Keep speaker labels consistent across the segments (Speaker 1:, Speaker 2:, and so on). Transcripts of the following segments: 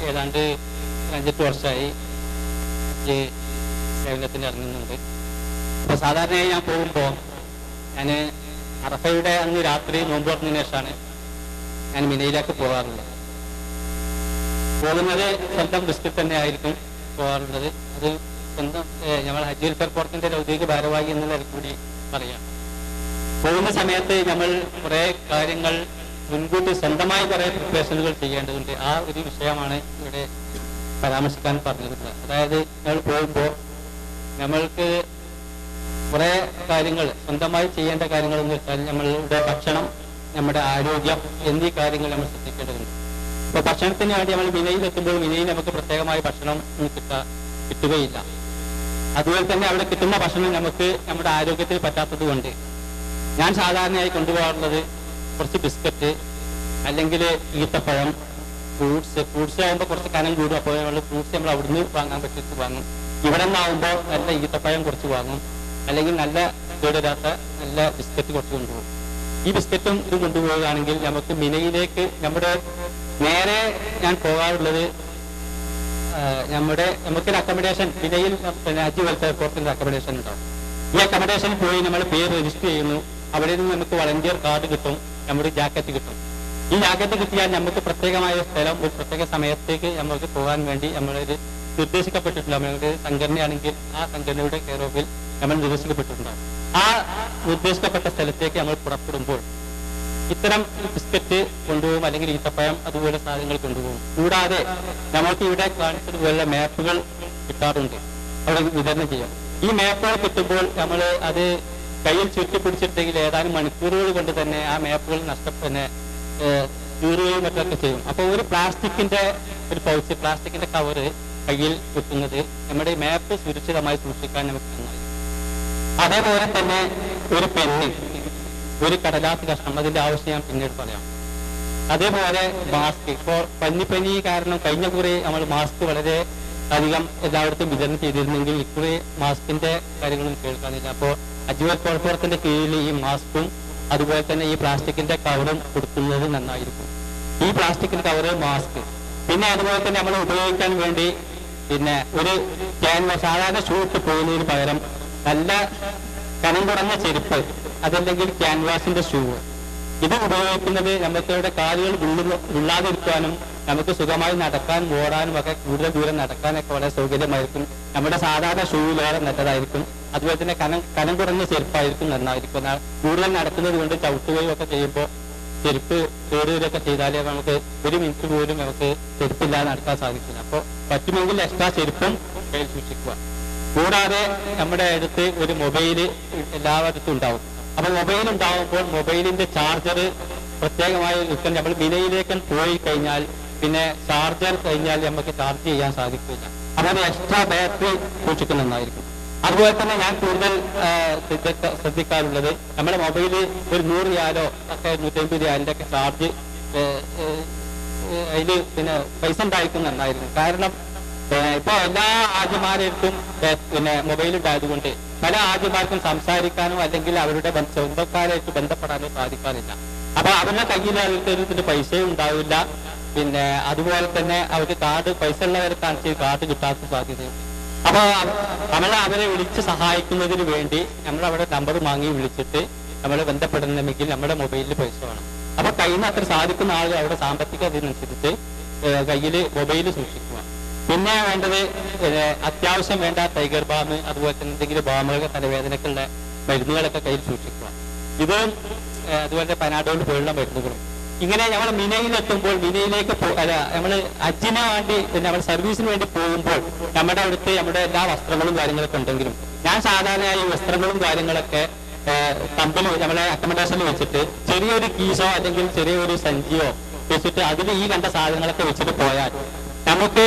Speaker 1: ഏതാണ്ട് 5-8 വർഷമായി സേവനത്തിന് ഇറങ്ങുന്നുണ്ട്. അപ്പോൾ സാധാരണയായി ഞാൻ പോകുമ്പോൾ ഞാൻ അറഫയുടെ അന്ന് രാത്രി നോമ്പ് തുറന്നതിന് ശേഷമാണ് ഞാൻ മിനയിലേക്ക് പോകാറുള്ളത്. പോകുന്നത് സ്വന്തം റിസ്കിൽ തന്നെ ആയിരിക്കും പോകാറുള്ളത്. അത് സ്വന്തം നമ്മൾ ഹജ്ജ് വെൽഫെയർ ബോർഡിന്റെ ഔദ്യോഗിക ഭാരവാഹി എന്നുള്ള കൂടി പറയാം. പോകുന്ന സമയത്ത് നമ്മൾ കുറേ കാര്യങ്ങൾ മുൻകൂട്ടി സ്വന്തമായി കുറേ പ്രിപ്പറേഷനുകൾ ചെയ്യേണ്ടതുണ്ട്. ആ ഒരു വിഷയമാണ് ഇവിടെ പരാമർശിക്കാൻ പറഞ്ഞിട്ടുള്ളത്. അതായത് നമ്മൾ പോകുമ്പോൾ നമ്മൾക്ക് കുറേ കാര്യങ്ങൾ സ്വന്തമായി ചെയ്യേണ്ട കാര്യങ്ങൾ എന്ന് വെച്ചാൽ നമ്മളുടെ ഭക്ഷണം, നമ്മുടെ ആരോഗ്യം എന്നീ കാര്യങ്ങൾ നമ്മൾ ശ്രദ്ധിക്കേണ്ടതുണ്ട്. ഇപ്പോൾ ഭക്ഷണത്തിന് വേണ്ടി നമ്മൾ മിനയിലെത്തുമ്പോൾ മിനയിൽ നമുക്ക് പ്രത്യേകമായി ഭക്ഷണം കിട്ടുകയില്ല. അതുപോലെ തന്നെ അവിടെ കിട്ടുന്ന ഭക്ഷണം നമുക്ക് നമ്മുടെ ആരോഗ്യത്തിന് പറ്റാത്തത് കൊണ്ട് ഞാൻ സാധാരണയായി കൊണ്ടുപോകാറുള്ളത് കുറച്ച് ബിസ്ക്കറ്റ്, അല്ലെങ്കിൽ ഈത്തപ്പഴം, ഫ്രൂട്ട്സ് ആകുമ്പോൾ കുറച്ച് കനം കൂടും. അപ്പോൾ നമ്മൾ ഫ്രൂട്ട്സ് നമ്മൾ അവിടുന്ന് വാങ്ങാൻ പറ്റിയിട്ട് വാങ്ങും. ഇവിടെ നിന്നാകുമ്പോൾ നല്ല ഈത്തപ്പഴം കുറച്ച് വാങ്ങും, അല്ലെങ്കിൽ നല്ല കേടില്ലാത്ത നല്ല ബിസ്ക്കറ്റ് കുറച്ച് കൊണ്ടുപോകും. ഈ ബിസ്ക്കറ്റും ഇത് കൊണ്ടുപോവുകയാണെങ്കിൽ നമുക്ക് മിനയിലേക്ക് നേരെ ഞാൻ പോകാറുള്ളത് നമുക്കൊരു അക്കോമഡേഷൻ മിനയിൽ ഹജ്ജ് വെൽഫെയർ ബോർഡിന്റെ അക്കോമഡേഷൻ ഉണ്ടാവും. ഈ അക്കോമഡേഷനിൽ പോയി നമ്മൾ പേര് രജിസ്റ്റർ ചെയ്യുന്നു. അവിടെ നിന്ന് നമുക്ക് വളണ്ടിയർ കാർഡ് കിട്ടും, നമ്മുടെ ജാക്കറ്റ് കിട്ടും. ഈ ജാക്കറ്റ് കിട്ടിയാൽ നമുക്ക് പ്രത്യേകമായ സ്ഥലം ഒരു പ്രത്യേക സമയത്തേക്ക് നമുക്ക് പോകാൻ വേണ്ടി നമ്മളൊരു നിർദ്ദേശിക്കപ്പെട്ടിട്ടുള്ള നമ്മുടെ സംഘടനയാണെങ്കിൽ ആ സംഘടനയുടെ കെയർ ഓഫിൽ നമ്മൾ നിർദ്ദേശിക്കപ്പെട്ടിട്ടുണ്ടാകും. ആ നിർദ്ദേശിക്കപ്പെട്ട സ്ഥലത്തേക്ക് നമ്മൾ പുറപ്പെടുമ്പോൾ ഇത്തരം ബിസ്ക്കറ്റ് കൊണ്ടുപോകും, അല്ലെങ്കിൽ ഈത്തപ്പഴം അതുപോലെ സാധനങ്ങൾ കൊണ്ടുപോകും. കൂടാതെ നമുക്ക് ഇവിടെ കാണിച്ചതുപോലെ മാപ്പുകൾ കിട്ടാറുണ്ട്, അവിടെ വിതരണം ചെയ്യാം. ഈ മാപ്പുകൾ കിട്ടുമ്പോൾ നമ്മൾ അത് കയ്യിൽ ചുറ്റിപ്പിടിച്ചിട്ടെങ്കിൽ ഏതാനും മണിക്കൂറുകൾ കൊണ്ട് തന്നെ ആ മാപ്പുകൾ കീറുകയും മറ്റൊക്കെ ചെയ്യും. അപ്പോൾ ഒരു പ്ലാസ്റ്റിക്കിന്റെ ഒരു പൗച്ച്, പ്ലാസ്റ്റിക്കിന്റെ കവറ് കയ്യിൽ കിട്ടുന്നത് നമ്മുടെ മാപ്പ് സുരക്ഷിതമായി സൂക്ഷിക്കാൻ നമുക്ക് നന്നായി. അതേപോലെ തന്നെ ഒരു പെന്ന്, ഒരു കടലാസ് കഷ്ണം, അതിന്റെ ആവശ്യം ഞാൻ പിന്നീട് പറയാം. അതേപോലെ മാസ്ക്. ഇപ്പോൾ പനി കാരണം കഴിഞ്ഞ കുറി നമ്മൾ മാസ്ക് വളരെ അധികം എല്ലായിടത്തും വിതരണം ചെയ്തിരുന്നെങ്കിൽ ഇക്കുറി മാസ്കിന്റെ കാര്യങ്ങളും കേൾക്കാനില്ല. അപ്പോൾ ഹജ്ജ് വെൽഫെയർ ബോർഡിന്റെ കീഴിൽ ഈ മാസ്കും അതുപോലെ തന്നെ ഈ പ്ലാസ്റ്റിക്കിന്റെ കവറും കൊടുക്കുന്നത് നന്നായിരിക്കും. ഈ പ്ലാസ്റ്റിക്കിന്റെ കവറ്, മാസ്ക്, പിന്നെ അതുപോലെ തന്നെ നമ്മൾ ഉപയോഗിക്കാൻ വേണ്ടി പിന്നെ ഒരു സാധാരണ ഷൂ ഇട്ട് പോകുന്നതിന് പകരം നല്ല കനം കുറഞ്ഞ ചെരുപ്പ്, അതല്ലെങ്കിൽ ക്യാൻവാസിന്റെ ഷൂ, ഇത് ഉപയോഗിക്കുന്നത് നമുക്ക് കാലുകൾ വിള്ളാതിരിക്കാനും നമുക്ക് സുഖമായി നടക്കാനും ഓടാനും ഒക്കെ കൂടുതൽ ദൂരം നടക്കാനൊക്കെ വളരെ സൗകര്യമായിരിക്കും. നമ്മുടെ സാധാരണ ഷൂവിലേറെ നല്ലതായിരിക്കും. അതുപോലെ തന്നെ കനം കുറഞ്ഞ ചെരുപ്പായിരിക്കും നന്നായിരിക്കും. കൂടുതൽ നടക്കുന്നത് കൊണ്ട് ചവിട്ടുകയും ഒക്കെ ചെയ്യുമ്പോൾ ചെരുപ്പ് കേടുകയൊക്കെ ചെയ്താലേ നമുക്ക് ഒരു മിനിറ്റ് പോലും നമുക്ക് ചെരുപ്പില്ലാതെ നടക്കാൻ സാധിക്കില്ല. അപ്പോൾ പറ്റുമെങ്കിൽ എക്സ്ട്രാ ചെരുപ്പും കയ്യിൽ സൂക്ഷിക്കുക. കൂടാതെ നമ്മുടെ അടുത്ത് ഒരു മൊബൈല് എല്ലായിടത്തും ഉണ്ടാവും. അപ്പൊ മൊബൈൽ ഉണ്ടാകുമ്പോൾ മൊബൈലിന്റെ ചാർജർ പ്രത്യേകമായി നമ്മൾ മിനയിലേക്ക് പോയി കഴിഞ്ഞാൽ പിന്നെ ചാർജർ കഴിഞ്ഞാൽ നമുക്ക് ചാർജ് ചെയ്യാൻ സാധിക്കില്ല. അതായത് എക്സ്ട്രാ ബാറ്ററി സൂക്ഷിക്കുന്നതായിരിക്കും. അതുപോലെ തന്നെ ഞാൻ കൂടുതൽ ശ്രദ്ധിക്കാറുള്ളത് നമ്മുടെ മൊബൈല് ഒരു 100 റിയാലോ ഒക്കെ 150 റിയാലിന്റെ ഒക്കെ ചാർജ് അതിൽ പിന്നെ പൈസ ഉണ്ടായിരിക്കും നന്നായിരുന്നു. കാരണം ഇപ്പൊ എല്ലാ ആദ്യമാർക്കും പിന്നെ മൊബൈൽ ഉണ്ടായതുകൊണ്ട് പല ആദ്യമാർക്കും സംസാരിക്കാനോ അല്ലെങ്കിൽ അവരുടെ സ്വന്തക്കാരായിട്ട് ബന്ധപ്പെടാനോ സാധിക്കാനില്ല. അപ്പൊ അവരുടെ കയ്യിൽ അവർക്ക് പൈസയും ഉണ്ടാവില്ല. പിന്നെ അതുപോലെ തന്നെ അവർക്ക് പൈസ ഉള്ളവർക്ക് കാർഡ് കിട്ടാത്ത സാധ്യതയുണ്ട്. അപ്പൊ അവരെ വിളിച്ച് സഹായിക്കുന്നതിന് വേണ്ടി നമ്മൾ അവിടെ നമ്പർ വാങ്ങി വിളിച്ചിട്ട് നമ്മൾ ബന്ധപ്പെടണമെങ്കിൽ നമ്മുടെ മൊബൈലിൽ പൈസ വേണം. അപ്പൊ കയ്യിൽ അത്ര സാധിക്കുന്ന ആളുകൾ അവിടെ സാമ്പത്തിക അതിനനുസരിച്ച് കയ്യിൽ മൊബൈൽ സൂക്ഷിക്കുക. പിന്നെ വേണ്ടത് അത്യാവശ്യം വേണ്ട ടൈഗർ ബാം, അതുപോലെ തന്നെ എന്തെങ്കിലും ബാമുകൾ, തലവേദനക്കുള്ള മരുന്നുകളൊക്കെ കയ്യിൽ സൂക്ഷിക്കുക. ഇത് അതുപോലെ പനാഡോൾ പോലുള്ള മരുന്നുകളും. ഇങ്ങനെ നമ്മൾ മിനയിലെത്തുമ്പോൾ മിനയിലേക്ക് നമ്മൾ ഹജ്ജിന് വേണ്ടി നമ്മൾ സർവീസിന് വേണ്ടി പോകുമ്പോൾ നമ്മുടെ അടുത്ത് നമ്മുടെ എല്ലാ വസ്ത്രങ്ങളും കാര്യങ്ങളൊക്കെ ഉണ്ടെങ്കിലും ഞാൻ സാധാരണയായി വസ്ത്രങ്ങളും കാര്യങ്ങളൊക്കെ കമ്പനി നമ്മളെ അക്കോമഡേഷനിൽ വെച്ചിട്ട് ചെറിയൊരു കീസോ അല്ലെങ്കിൽ ചെറിയൊരു സഞ്ചിയോ വെച്ചിട്ട് അതിൽ ഈ കണ്ട സാധനങ്ങളൊക്കെ വെച്ചിട്ട് പോയാൽ നമുക്ക്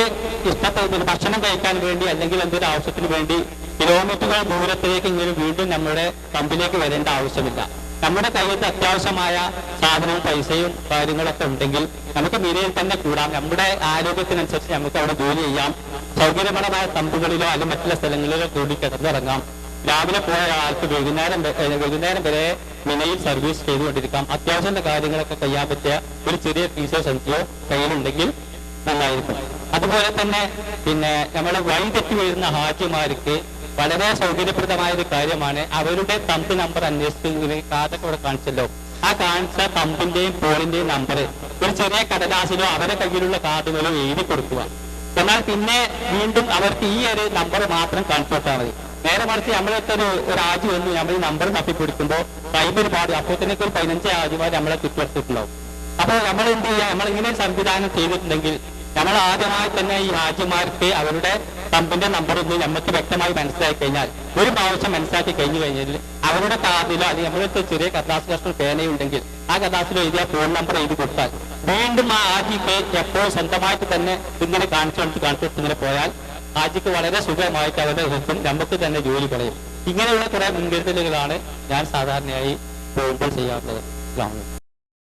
Speaker 1: ഇഷ്ടപ്പെട്ട ഭക്ഷണം കഴിക്കാൻ വേണ്ടി അല്ലെങ്കിൽ എന്തൊരു ആവശ്യത്തിന് വേണ്ടി കിലോമീറ്ററുകൾ ദൂരത്തിലേക്ക് ഇങ്ങനെ വീണ്ടും നമ്മുടെ കമ്പനിയിലേക്ക് വരേണ്ട ആവശ്യമില്ല. നമ്മുടെ കയ്യിൽ അത്യാവശ്യമായ സാധനവും പൈസയും കാര്യങ്ങളൊക്കെ ഉണ്ടെങ്കിൽ നമുക്ക് മിനയിൽ തന്നെ കൂടാം. നമ്മുടെ ആരോഗ്യത്തിനനുസരിച്ച് നമുക്ക് അവിടെ ജോലി ചെയ്യാം. സൗകര്യപരമായ തമ്പുകളിലോ അല്ലെങ്കിൽ മറ്റുള്ള സ്ഥലങ്ങളിലോ കൂടി കിടന്നിറങ്ങാം. രാവിലെ പോയ ആൾക്ക് വൈകുന്നേരം വരെ മിനയിൽ സർവീസ് ചെയ്തുകൊണ്ടിരിക്കാം. അത്യാവശ്യത്തെ കാര്യങ്ങളൊക്കെ ചെയ്യാൻ പറ്റിയ ഒരു ചെറിയ പീസോ സഞ്ചിയോ കയ്യിലുണ്ടെങ്കിൽ നന്നായിരിക്കും. അതുപോലെ തന്നെ പിന്നെ നമ്മളെ വഴി തെറ്റി വരുന്ന ഹാജിമാർക്ക് വളരെ സൗകര്യപ്രദമായ ഒരു കാര്യമാണ് അവരുടെ തമ്പ് നമ്പർ അന്വേഷിച്ച് കാർഡൊക്കെ ഇവിടെ കാണിച്ചല്ലോ, ആ കാണിച്ച തമ്പിന്റെയും ഫോണിന്റെയും നമ്പർ ഒരു ചെറിയ കടലാസിലോ അവരുടെ കയ്യിലുള്ള കാർഡുകളോ എഴുതി കൊടുക്കുക. എന്നാൽ പിന്നെ വീണ്ടും അവർക്ക് ഈ ഒരു നമ്പർ മാത്രം കാണിച്ചു കൊടുത്താൽ മതി. നേരെ മറിച്ച് നമ്മളൊക്കെ ഒരു ആജി വന്നു നമ്മൾ ഈ നമ്പർ തപ്പിപ്പിടിക്കുമ്പോൾ ടൈം ഒരുപാട്, അപ്പോൾ തന്നെ ഒരു 15 ആജിമാർ നമ്മളെ ചുറ്റുവട്ടത്തിട്ടുണ്ടാവും. അപ്പോൾ നമ്മൾ എന്ത് ചെയ്യുക, നമ്മൾ ഇങ്ങനെ ഒരു സംവിധാനം ചെയ്തിട്ടുണ്ടെങ്കിൽ നമ്മൾ ആദ്യമായി തന്നെ ഈ ഹാജിമാർക്ക് അവരുടെ തമ്പിന്റെ നമ്പർ ഒന്ന് നമുക്ക് വ്യക്തമായി മനസ്സിലാക്കി കഴിഞ്ഞാൽ, ഒരു പ്രാവശ്യം മനസ്സിലാക്കി കഴിഞ്ഞു കഴിഞ്ഞാൽ അവരുടെ കാർഡിലോ അല്ലെങ്കിൽ നമ്മളുടെ ചെറിയ കടലാസ് കഷ്ണം പേനയുണ്ടെങ്കിൽ ആ കടലാസിലോ എഴുതിയ ഫോൺ നമ്പർ എഴുതി കൊടുത്താൽ വീണ്ടും ആ ഹാജിക്ക് എപ്പോൾ സ്വന്തമായിട്ട് തന്നെ ഇങ്ങനെ കാണിച്ചു ഇങ്ങനെ പോയാൽ ഹാജിക്ക് വളരെ സുഖമായിട്ട് അവരുടെ ഹൃദയം നമുക്ക് തന്നെ ജോലി പറയും. ഇങ്ങനെയുള്ള കുറെ മുൻകരുതലുകളാണ് ഞാൻ സാധാരണയായി പോകുമ്പോൾ ചെയ്യാറുള്ളത്.